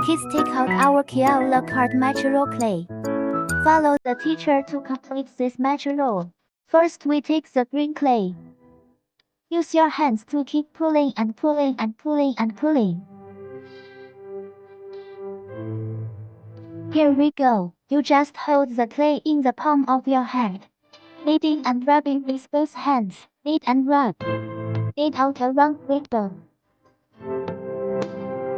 Kids, take out our Kia la carte matcha roll clay. Follow the teacher to complete this matcha roll. First, we take the green clay. Use your hands to keep pulling and pulling and pulling and pulling. Here we go. You just hold the clay in the palm of your hand. Kneading and rubbing with both hands. Knead and rub. Knead out a round window.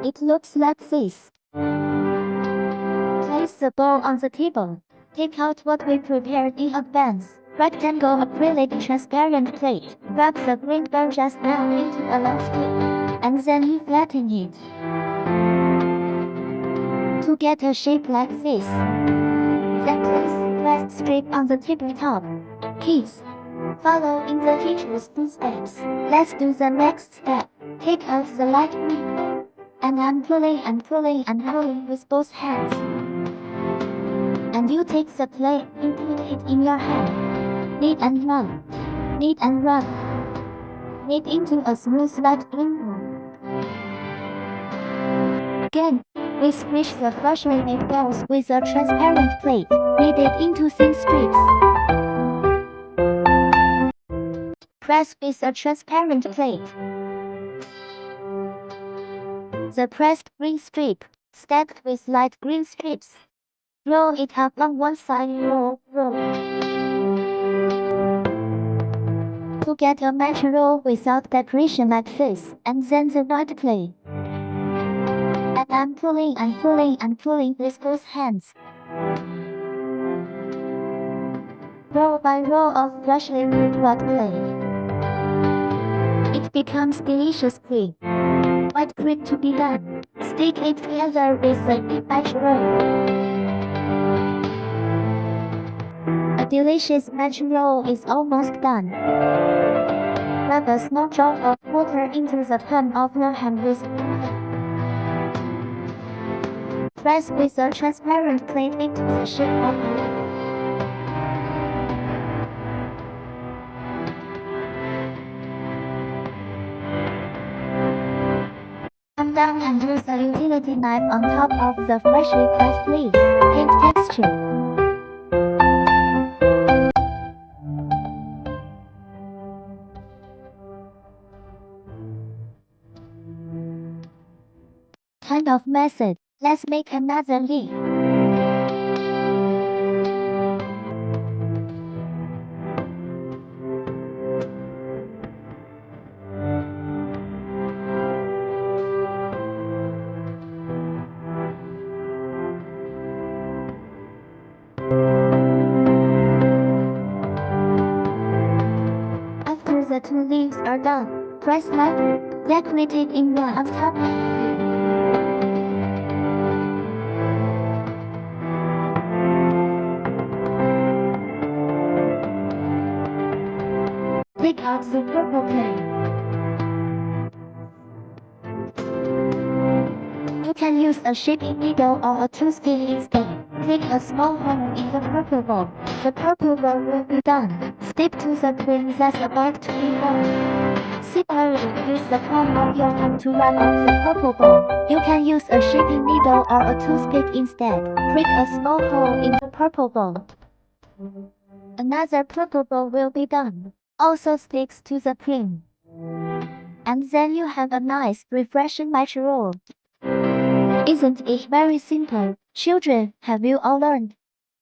It looks like this. Place the bowl on the table. Take out what we prepared in advance. Rectangle acrylic transparent plate. Rub the green bowl just now into a long strip, and then you flatten it to get a shape like this. Then place last strip on the tabletop. Kids, follow in the teacher's footsteps. Let's do the next step. Take out the light green, and I'm pulling and pulling and pulling with both hands. And you take the clay, you put it in your hand. Knead and rub. Knead and rub. Knead into a smooth light green room. Again, we squish the freshly made balls with a transparent plate. Knead it into thin strips. Press with a transparent plate. The pressed green strip, stacked with light green strips. Roll it up on one side, roll. To get a matcha roll without decoration like this, and then the white clay. And I'm pulling and pulling and pulling with both hands. Roll by roll of freshly made white clay. It becomes delicious cream. White cream to be done. Stick it together with the matcha roll. A delicious matcha roll is almost done. Rub a small drop of water into the palm of your hand with press with a transparent plate into the shape of a leaf. Come down and use a utility knife on top of the freshly pressed leaves. Paint texture. Kind of method. Let's make another leaf. After the two leaves are done, press lightly, decorate it in one on top. Take out the purple clay. You can use a shaping needle or a toothpick instead. Take a small hole in the purple bowl. The purple bowl will be done. Stick to the cream that's about to be formed. Similarly, use the palm of your hand to rub off the purple bowl. You can use a shaping needle or a toothpick instead. Prick a small hole in the purple bowl. Another purple bowl will be done. Also sticks to the cream. And then you have a nice, refreshing matcha roll. Isn't it very simple? Children, have you all learned?